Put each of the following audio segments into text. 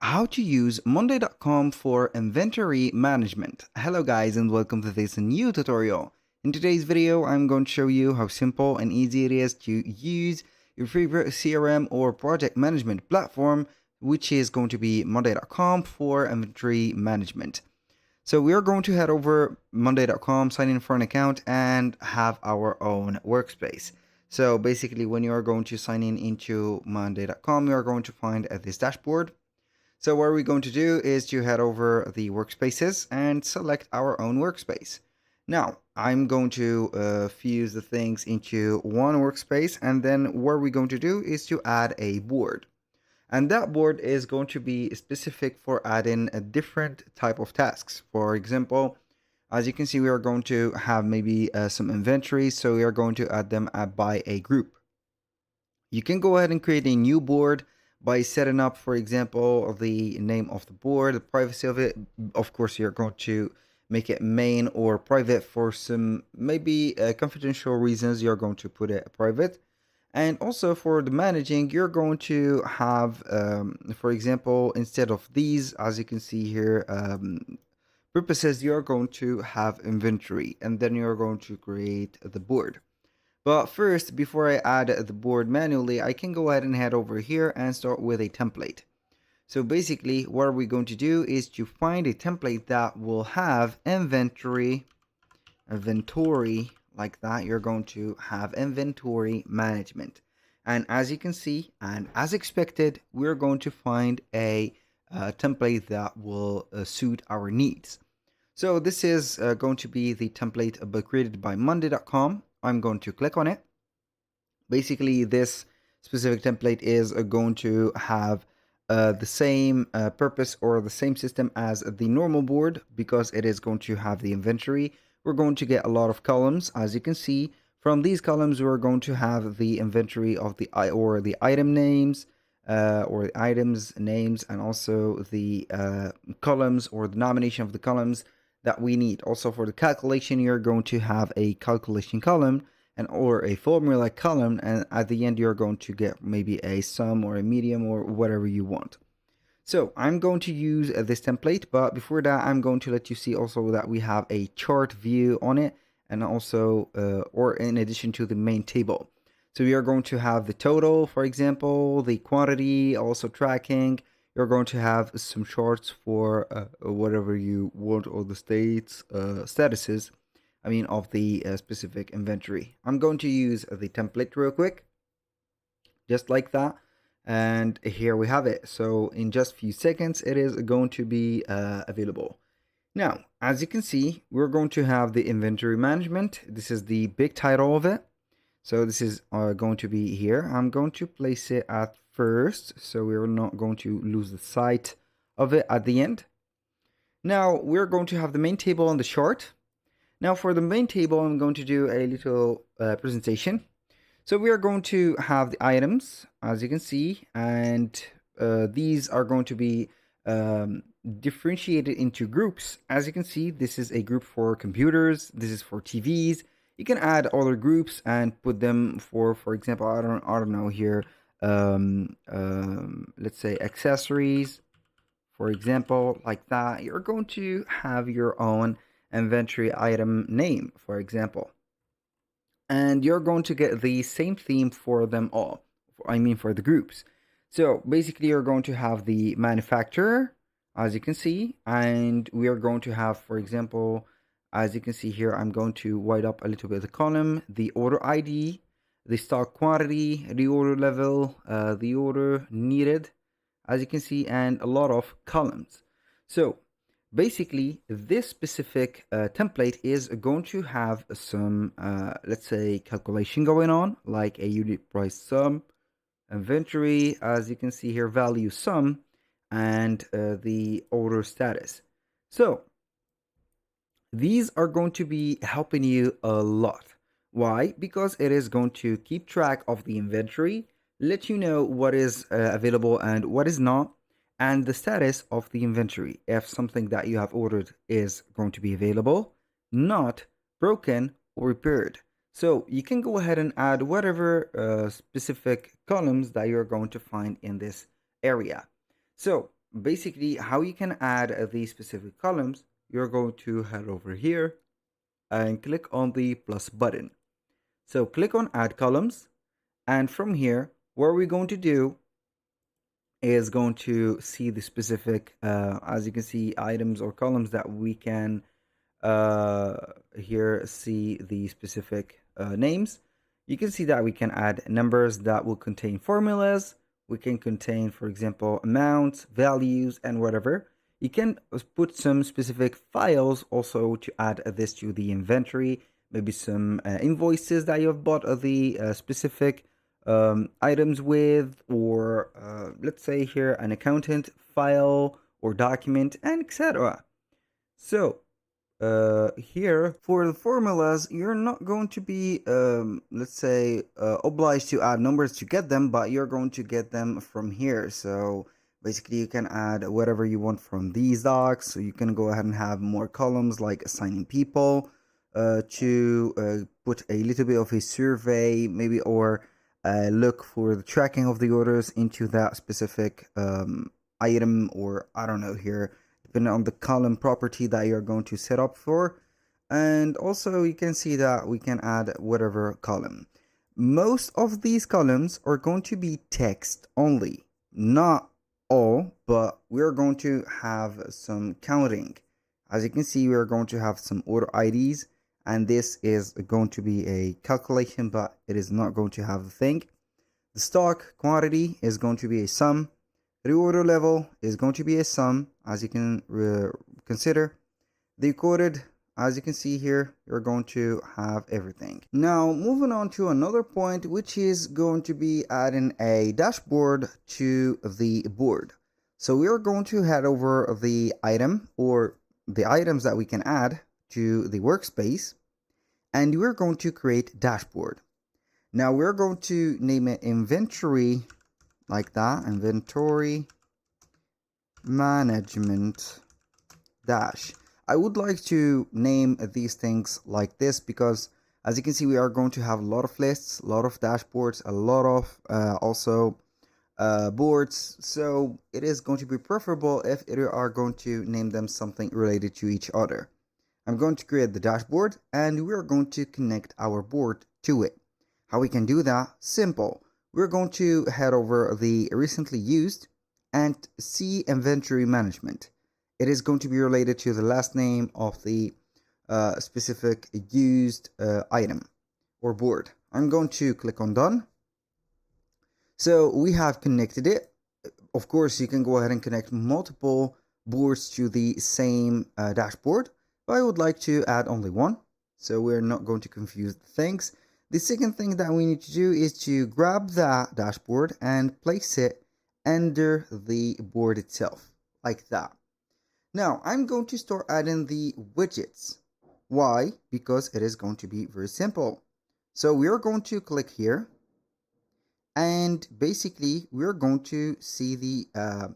How to use Monday.com for inventory management. Hello guys and welcome to this new tutorial. In today's video, I'm going to show you how simple and easy it is to use your favorite CRM or project management platform, which is going to be Monday.com for inventory management. So we are going to head over Monday.com, sign in for an account and have our own workspace. So basically when you are going to sign in into Monday.com, you are going to find this dashboard. So what we're going to do is to head over the workspaces and select our own workspace. Now, I'm going to fuse the things into one workspace, and then what we're going to do is to add a board. And that board is going to be specific for adding a different type of tasks. For example, as you can see, we are going to have maybe some inventory, so we are going to add them by a group. You can go ahead and create a new board by setting up, for example, the name of the board, the privacy of it. Of course, you're going to make it main or private for some maybe confidential reasons. You're going to put it private. And also for the managing, you're going to have, for example, instead of these, as you can see here, purposes, you're going to have inventory, and then you're going to create the board. But first, before I add the board manually, I can go ahead and head over here and start with a template. So basically, what we're going to do is to find a template that will have inventory like that. You're going to have inventory management. And as you can see, and as expected, we're going to find a template that will suit our needs. So this is going to be the template created by Monday.com. I'm going to click on it. Basically, this specific template is going to have the same purpose or the same system as the normal board, because it is going to have the inventory. We're going to get a lot of columns. As you can see, from these columns, we're going to have the inventory of the item names, or the items names, and also the columns or the nomination of the columns that we need. Also for the calculation, you're going to have a calculation column and or a formula column, and at the end you're going to get maybe a sum or a medium or whatever you want. So I'm going to use this template, but before that I'm going to let you see also that we have a chart view on it, and also or in addition to the main table. So we are going to have the total, for example, the quantity, also tracking. You're going to have some charts for whatever you want, or the statuses, of the specific inventory. I'm going to use the template real quick, just like that. And here we have it. So in just a few seconds, it is going to be available. Now, as you can see, we're going to have the inventory management. This is the big title of it. So this is going to be here. I'm going to place it at first, so we're not going to lose the sight of it at the end. Now, we're going to have the main table on the chart. Now for the main table, I'm going to do a little presentation. So we are going to have the items, as you can see, and these are going to be differentiated into groups. As you can see, this is a group for computers. This is for TVs. You can add other groups and put them for example, I don't know here. Let's say accessories, for example, like that. You're going to have your own inventory item name, for example, and you're going to get the same theme for them all. For the groups. So basically, you're going to have the manufacturer, as you can see, and we are going to have, for example, as you can see here, I'm going to wide up a little bit the column, the order ID, the stock quantity, the order level, the order needed, as you can see, and a lot of columns. So basically, this specific template is going to have some, let's say, calculation going on, like a unit price sum, inventory, as you can see here, value sum, and the order status. So these are going to be helping you a lot. Why? Because it is going to keep track of the inventory, let you know what is available and what is not, and the status of the inventory, if something that you have ordered is going to be available, not, broken, or repaired. So you can go ahead and add whatever specific columns that you're going to find in this area. So basically how you can add these specific columns, you're going to head over here and click on the plus button. So click on add columns, and from here, what we're going to do is going to see the specific, as you can see, items or columns that we can uh, here see the specific names. You can see that we can add numbers that will contain formulas. We can contain, for example, amounts, values, and whatever. You can put some specific files also to add this to the inventory. Maybe some invoices that you have bought the specific items with, or let's say here an accountant file or document, and etc. So here for the formulas, you're not going to be let's say obliged to add numbers to get them, but you're going to get them from here. So basically you can add whatever you want from these docs. So you can go ahead and have more columns like assigning people, to put a little bit of a survey maybe, or look for the tracking of the orders into that specific item, or I don't know here, depending on the column property that you're going to set up for. And also you can see that we can add whatever column. Most of these columns are going to be text only, not all, but we're going to have some counting. As you can see, we're going to have some order IDs, and this is going to be a calculation, but it is not going to have a thing. The stock quantity is going to be a sum. Reorder level is going to be a sum, as you can consider. The coded, as you can see here, you're going to have everything. Now, moving on to another point, which is going to be adding a dashboard to the board. So we are going to head over the item, or the items that we can add to the workspace, and we're going to create dashboard. Now we're going to name it inventory, like that, inventory management dash. I would like to name these things like this because, as you can see, we are going to have a lot of lists, a lot of dashboards, a lot of also boards. So it is going to be preferable if you are going to name them something related to each other. I'm going to create the dashboard, and we're going to connect our board to it. How we can do that? Simple. We're going to head over the recently used and see inventory management. It is going to be related to the last name of the specific used item or board. I'm going to click on done. So we have connected it. Of course, you can go ahead and connect multiple boards to the same dashboard, but I would like to add only one, so we're not going to confuse things. The second thing that we need to do is to grab that dashboard and place it under the board itself, like that. Now, I'm going to start adding the widgets. Why? Because it is going to be very simple. So we are going to click here, and basically we're going to see the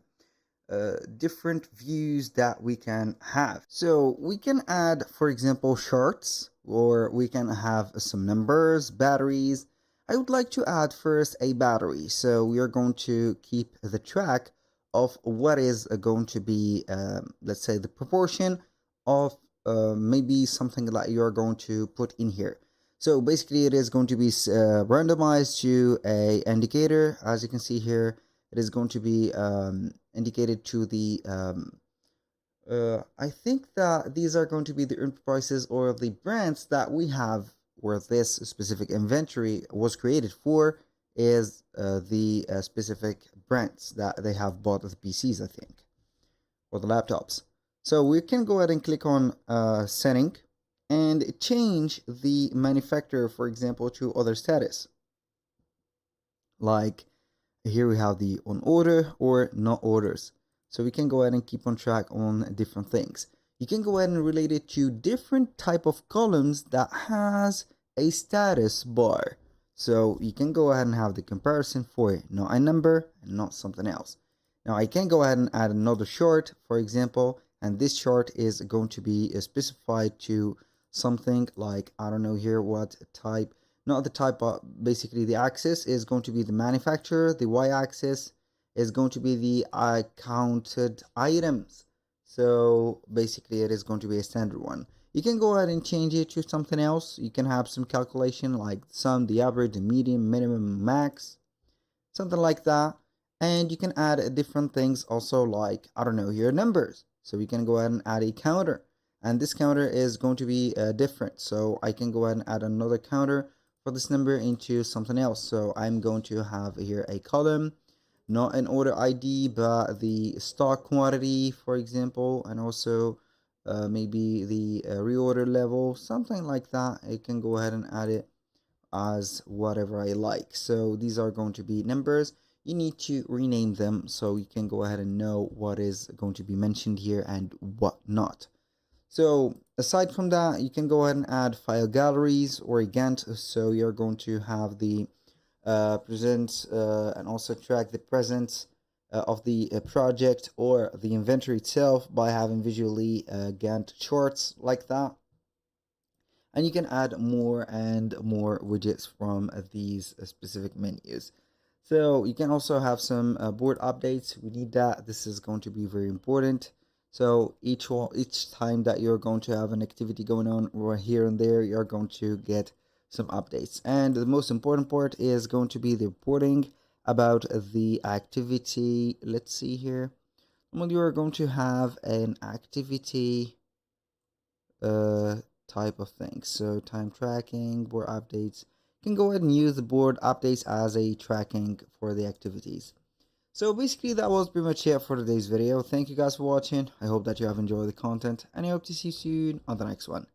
different views that we can have. So we can add, for example, charts, or we can have some numbers, batteries. I would like to add first a battery. So we are going to keep the track of what is going to be, let's say, the proportion of maybe something that you're going to put in here. So basically it is going to be randomized to a indicator. As you can see here, it is going to be indicated to the I think that these are going to be the enterprises or the brands that we have, where this specific inventory was created for, is the specific brands that they have bought the PCs, I think, or the laptops. So we can go ahead and click on setting and change the manufacturer, for example, to other status. Like here we have the on order or not orders. So we can go ahead and keep on track on different things. You can go ahead and relate it to different type of columns that has a status bar. So you can go ahead and have the comparison for it, not a number and not something else. Now I can go ahead and add another chart, for example, and this chart is going to be specified to something like, I don't know here what type, not the type, but basically the axis is going to be the manufacturer, the y-axis is going to be the counted items. So basically it is going to be a standard one. You can go ahead and change it to something else. You can have some calculation like sum, the average, the median, minimum, max, something like that. And you can add different things also, like, I don't know, your numbers. So we can go ahead and add a counter, and this counter is going to be different. So I can go ahead and add another counter for this number into something else. So I'm going to have here a column, not an order ID, but the stock quantity, for example, and also maybe the reorder level, something like that. I can go ahead and add it as whatever I like. So these are going to be numbers. You need to rename them so you can go ahead and know what is going to be mentioned here and what not. So aside from that, you can go ahead and add file galleries or a Gantt. So you're going to have the present and also track the presence of the project or the inventory itself by having visually Gantt charts like that. And you can add more and more widgets from these specific menus. So you can also have some board updates. We need that. This is going to be very important. So each time that you're going to have an activity going on or here and there, you're going to get some updates. And the most important part is going to be the reporting about the activity. Let's see here. Well, you are going to have an activity uh, type of thing. So time tracking, board updates. You can go ahead and use the board updates as a tracking for the activities. So basically that was pretty much it for today's video. Thank you guys for watching. I hope that you have enjoyed the content and I hope to see you soon on the next one.